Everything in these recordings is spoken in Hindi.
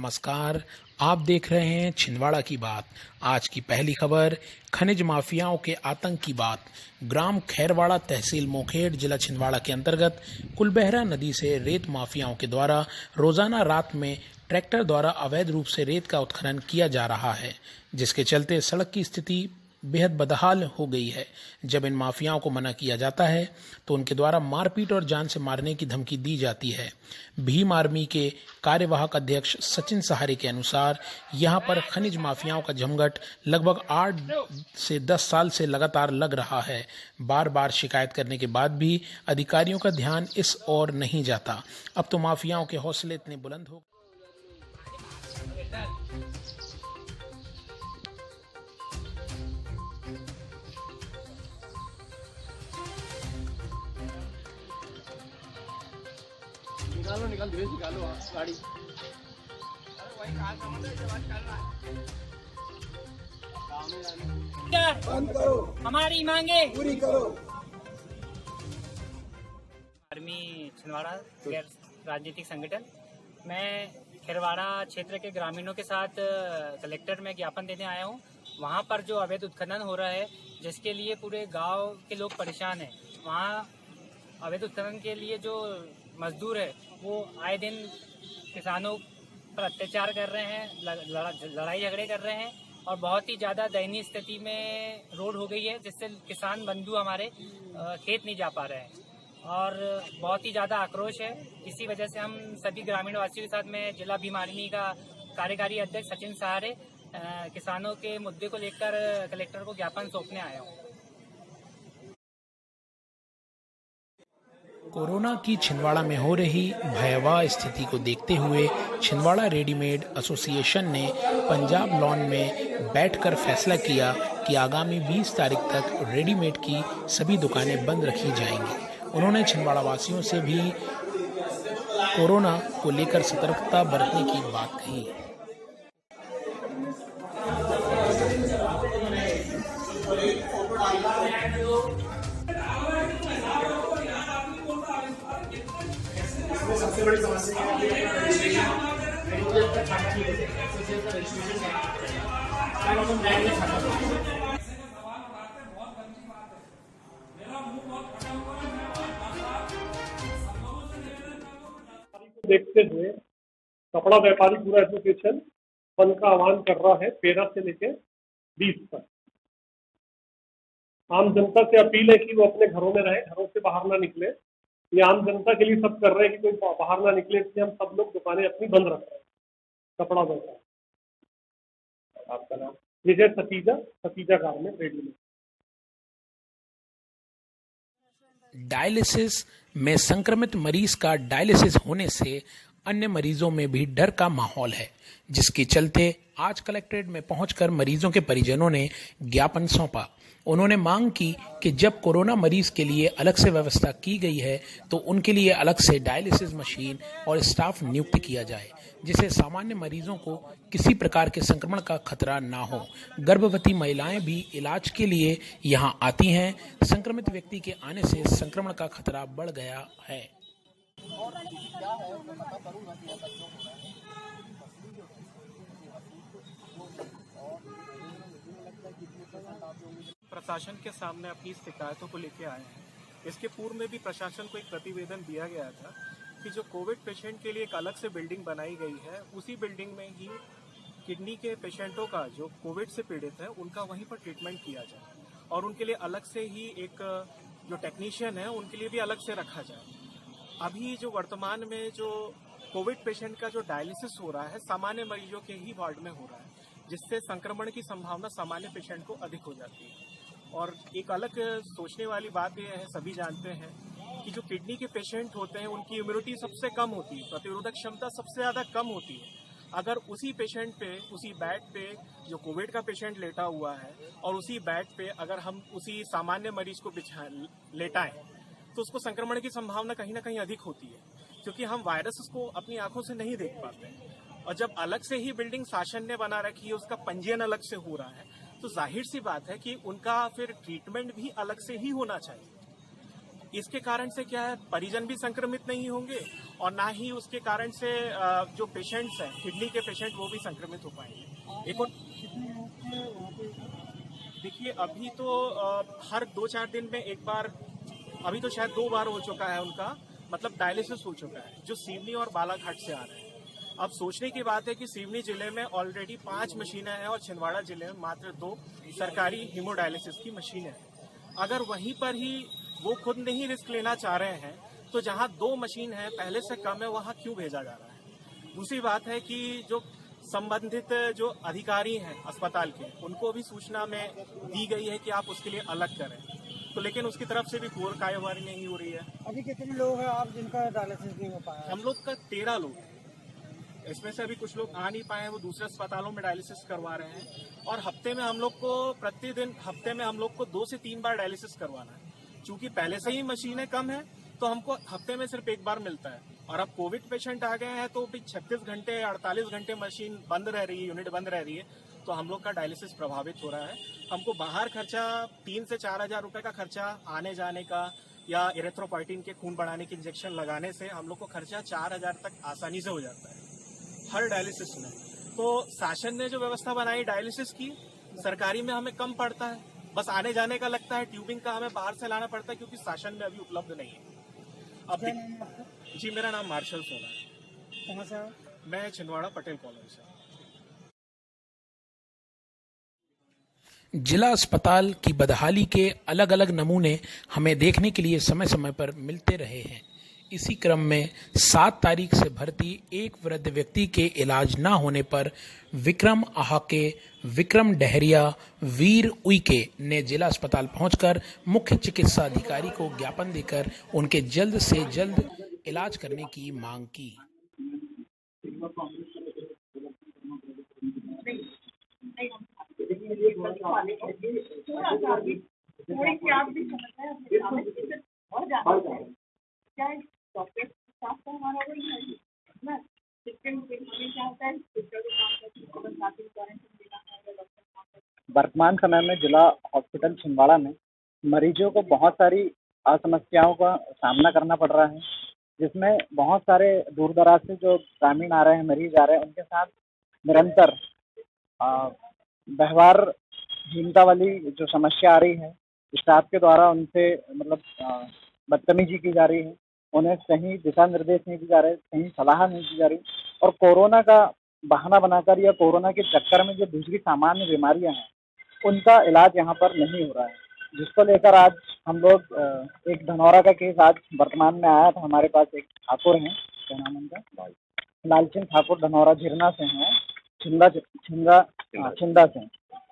नमस्कार। आप देख रहे हैं छिंदवाड़ा की बात। आज की पहली खबर, खनिज माफियाओं के आतंक की बात। ग्राम खैरवाड़ा, तहसील मोखेड़, जिला छिंदवाड़ा के अंतर्गत कुलबेहरा नदी से रेत माफियाओं के द्वारा रोजाना रात में ट्रैक्टर द्वारा अवैध रूप से रेत का उत्खनन किया जा रहा है, जिसके चलते सड़क की स्थिति बेहद बदहाल हो गई है। जब इन माफियाओं को मना किया जाता है तो उनके द्वारा मारपीट और जान से मारने की धमकी दी जाती है। भीम आर्मी के कार्यवाहक अध्यक्ष सचिन सहारे के अनुसार यहां पर खनिज माफियाओं का जमघट लगभग 8 से 10 साल से लगातार लग रहा है। बार बार शिकायत करने के बाद भी अधिकारियों का ध्यान इस ओर नहीं जाता। अब तो माफियाओं के हौसले इतने बुलंद हो निकालो धीरे निकालो गाड़ी। बंद करो, हमारी मांगे पूरी करो। आर्मी छिंदवाड़ा गैर राजनीतिक संगठन। मैं खैरवाड़ा क्षेत्र के ग्रामीणों के साथ कलेक्टर में ज्ञापन देने आया हूँ। वहाँ पर जो अवैध उत्खनन हो रहा है, जिसके लिए पूरे गांव के लोग परेशान हैं। वहाँ अवैध उत्खनन के लिए जो मजदूर है वो आए दिन किसानों पर अत्याचार कर रहे हैं, लड़ाई झगड़े कर रहे हैं और बहुत ही ज़्यादा दयनीय स्थिति में रोड हो गई है, जिससे किसान बंधु हमारे खेत नहीं जा पा रहे हैं और बहुत ही ज़्यादा आक्रोश है। इसी वजह से हम सभी ग्रामीण वासियों के साथ में जिला भीम आर्मी का कार्यकारी अध्यक्ष सचिन सहारे किसानों के मुद्दे को लेकर कलेक्टर को ज्ञापन सौंपने आया हूँ। कोरोना की छिंदवाड़ा में हो रही भयावह स्थिति को देखते हुए छिंदवाड़ा रेडीमेड एसोसिएशन ने पंजाब लॉन में बैठकर फैसला किया कि आगामी 20 तारीख तक रेडीमेड की सभी दुकानें बंद रखी जाएंगी। उन्होंने छिंदवाड़ा वासियों से भी कोरोना को लेकर सतर्कता बरतने की बात कही। सबसे बड़ी समस्या देखते हुए कपड़ा व्यापारी पूरा एसोसिएशन बंद का आह्वान कर रहा है 13 से लेकर 20 तक। आम जनता से अपील है कि वो अपने घरों में रहे, घरों से बाहर ना निकले। ये आम जनता के लिए सब कर रहे हैं कि कोई बाहर ना निकले, इसलिए हम सब लोग दुकानें अपनी बंद रख रहे हैं। कपड़ा व्यापार। आपका नाम? विजय सतीजा गारमेंट रेडीमेड। डायलिसिस में संक्रमित मरीज का डायलिसिस होने से अन्य मरीजों में भी डर का माहौल है, जिसके चलते आज कलेक्ट्रेट में पहुंचकर मरीजों के परिजनों ने ज्ञापन सौंपा। उन्होंने मांग की कि जब कोरोना मरीज के लिए अलग से व्यवस्था की गई है तो उनके लिए अलग से डायलिसिस मशीन और स्टाफ नियुक्त किया जाए, जिससे सामान्य मरीजों को किसी प्रकार के संक्रमण का खतरा ना हो। गर्भवती महिलाएं भी इलाज के लिए यहां आती हैं। संक्रमित व्यक्ति के आने से संक्रमण का खतरा बढ़ गया है। प्रशासन के सामने अपनी शिकायतों को लेकर आए हैं। इसके पूर्व में भी प्रशासन को एक प्रतिवेदन दिया गया था कि जो कोविड पेशेंट के लिए एक अलग से बिल्डिंग बनाई गई है, उसी बिल्डिंग में ही किडनी के पेशेंटों का जो कोविड से पीड़ित है उनका वहीं पर ट्रीटमेंट किया जाए और उनके लिए अलग से ही एक जो टेक्नीशियन है उनके लिए भी अलग से रखा जाए। अभी जो वर्तमान में जो कोविड पेशेंट का जो डायलिसिस हो रहा है सामान्य मरीजों के ही वार्ड में हो रहा है, जिससे संक्रमण की संभावना सामान्य पेशेंट को अधिक हो जाती है। और एक अलग सोचने वाली बात यह है, सभी जानते हैं कि जो किडनी के पेशेंट होते हैं उनकी इम्यूनिटी सबसे कम होती है, प्रतिरोधक क्षमता सबसे ज़्यादा कम होती है। अगर उसी पेशेंट पे, उसी बेड पे जो कोविड का पेशेंट लेटा हुआ है और उसी बेड पे अगर हम उसी सामान्य मरीज को लेटाएं तो उसको संक्रमण की संभावना कहीं ना कहीं अधिक होती है, क्योंकि हम वायरस को अपनी आंखों से नहीं देख पाते हैं। और जब अलग से ही बिल्डिंग शासन ने बना रखी है, उसका पंजीयन अलग से हो रहा है, तो जाहिर सी बात है कि उनका फिर ट्रीटमेंट भी अलग से ही होना चाहिए। इसके कारण से क्या है, परिजन भी संक्रमित नहीं होंगे और ना ही उसके कारण से जो पेशेंट्स हैं, किडनी के पेशेंट, वो भी संक्रमित हो पाएंगे। एक और देखिए, अभी तो हर 2-4 दिन में एक बार, अभी तो शायद 2 बार हो चुका है उनका, मतलब डायलिसिस हो चुका है, जो सिवनी और बालाघाट से आ रहे हैं। अब सोचने की बात है कि सिवनी जिले में ऑलरेडी 5 मशीनें हैं और छिंदवाड़ा जिले में मात्र 2 सरकारी हीमोडायलिसिस की मशीनें हैं। अगर वहीं पर ही वो खुद नहीं रिस्क लेना चाह रहे हैं, तो जहां 2 मशीन है पहले से कम है, वहां क्यों भेजा जा रहा है? दूसरी बात है कि जो संबंधित जो अधिकारी हैं अस्पताल के, उनको भी सूचना में दी गई है कि आप उसके लिए अलग करें, तो लेकिन उसकी तरफ से भी कोई कार्यवाही नहीं हो रही है। अभी कितने लोग हैं आप जिनका डायलिसिस नहीं हो पाया? हम लोग का 13 लोग हैं, इसमें से अभी कुछ लोग आ नहीं पाए हैं, वो दूसरे अस्पतालों में डायलिसिस करवा रहे हैं। और हफ्ते में हम लोग को प्रतिदिन, हफ्ते में हम लोग को 2 से 3 बार डायलिसिस करवाना है। चूंकि पहले से ही मशीनें कम है, तो हमको हफ्ते में सिर्फ 1 बार मिलता है। और अब कोविड पेशेंट आ गए हैं, तो भी 36 घंटे 48 घंटे मशीन बंद रह रही है, यूनिट बंद रह रही है, तो हम लोग का डायलिसिस प्रभावित हो रहा है। हमको बाहर खर्चा 3 से 4 हजार रुपए का खर्चा आने जाने का, या इरेथ्रोपोइटिन के खून बढ़ाने के इंजेक्शन लगाने से हम लोग को खर्चा 4 हजार तक आसानी से हो जाता है हर डायलिसिस में। तो शासन ने जो व्यवस्था बनाई डायलिसिस की, सरकारी में हमें कम पड़ता है, बस आने जाने का लगता है, ट्यूबिंग का हमें बाहर से लाना पड़ता है क्योंकि शासन में अभी उपलब्ध नहीं है। अब जी, मेरा नाम मार्शल सोना है। कहाँ से? मैं छिंदवाड़ा पटेल कॉलोनी से। जिला अस्पताल की बदहाली के अलग अलग नमूने हमें देखने के लिए समय समय पर मिलते रहे हैं। इसी क्रम में 7 तारीख से भर्ती एक वृद्ध व्यक्ति के इलाज न होने पर विक्रम आहाके, विक्रम डहरिया, वीर उइके ने जिला अस्पताल पहुंचकर मुख्य चिकित्सा अधिकारी को ज्ञापन देकर उनके जल्द से जल्द इलाज करने की मांग की। वर्तमान समय में जिला हॉस्पिटल छिंदवाड़ा में मरीजों को बहुत सारी असमस्याओं का सामना करना पड़ रहा है, जिसमें बहुत सारे दूर दराज से जो ग्रामीण आ रहे हैं, मरीज आ रहे हैं, उनके साथ निरंतर व्यवहारहीनता वाली जो समस्या आ रही है, स्टाफ के द्वारा उनसे मतलब बदतमीजी की जा रही है, उन्हें सही दिशा निर्देश नहीं दी जा रहे, सही सलाह नहीं दी जा रही, और कोरोना का बहाना बनाकर या कोरोना के चक्कर में जो दूसरी सामान्य बीमारियां हैं उनका इलाज यहाँ पर नहीं हो रहा है, जिसको लेकर आज हम लोग एक धनौरा का केस आज वर्तमान में आया था। हमारे पास एक ठाकुर हैं, क्या नाम उनका, लालचंद ठाकुर, धनौरा झिरना से हैं, छिंदा से।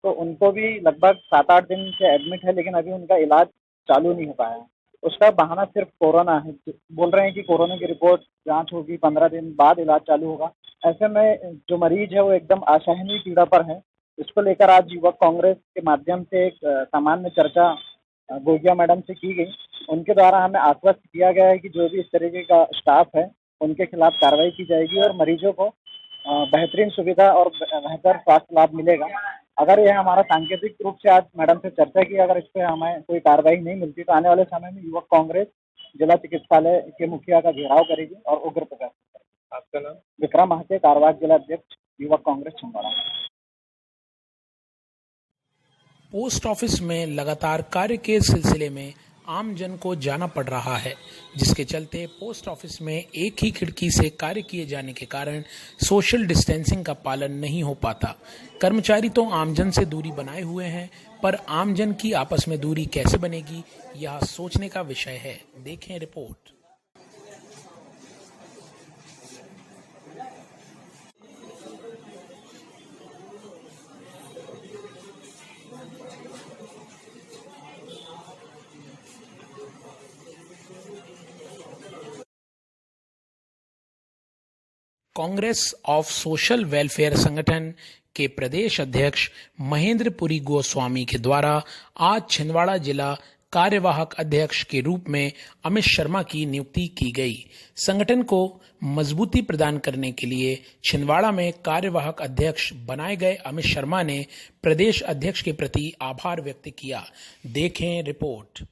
तो उनको भी लगभग 7-8 दिन से एडमिट है, लेकिन अभी उनका इलाज चालू नहीं हो पाया है। उसका बहाना सिर्फ कोरोना है, बोल रहे हैं कि कोरोना की रिपोर्ट जांच होगी, 15 दिन बाद इलाज चालू होगा। ऐसे में जो मरीज है वो एकदम असहनीय पीड़ा पर है। इसको लेकर आज युवक कांग्रेस के माध्यम से एक सामान्य चर्चा गोगिया मैडम से की गई। उनके द्वारा हमें आश्वस्त किया गया है कि जो भी इस तरीके का स्टाफ है उनके खिलाफ कार्रवाई की जाएगी और मरीजों को बेहतरीन सुविधा और बेहतर स्वास्थ्य लाभ मिलेगा। अगर यह हमारा सांकेतिक रूप से आज मैडम से चर्चा की, अगर इस पर हमें कोई कार्रवाई नहीं मिलती तो आने वाले समय में युवक कांग्रेस जिला चिकित्सालय के मुखिया का घेराव करेगी और उग्र प्रदर्शन करेगी। आपका नाम? विक्रम आहाके, कारवार जिला अध्यक्ष, युवक कांग्रेस छिंदवाड़ा। पोस्ट ऑफिस में लगातार कार्य के सिलसिले में आम जन को जाना पड़ रहा है, जिसके चलते पोस्ट ऑफिस में एक ही खिड़की से कार्य किए जाने के कारण सोशल डिस्टेंसिंग का पालन नहीं हो पाता। कर्मचारी तो आमजन से दूरी बनाए हुए हैं, पर आमजन की आपस में दूरी कैसे बनेगी, यह सोचने का विषय है। देखें report. Congress of social welfare संगठन के प्रदेश अध्यक्ष महेंद्रपुरी गोस्वामी के द्वारा आज छिंदवाड़ा जिला कार्यवाहक अध्यक्ष के रूप में अमित शर्मा की नियुक्ति की गई। संगठन को मजबूती प्रदान करने के लिए छिंदवाड़ा में कार्यवाहक अध्यक्ष बनाए गए अमित शर्मा ने प्रदेश अध्यक्ष के प्रति आभार व्यक्त किया। देखें रिपोर्ट।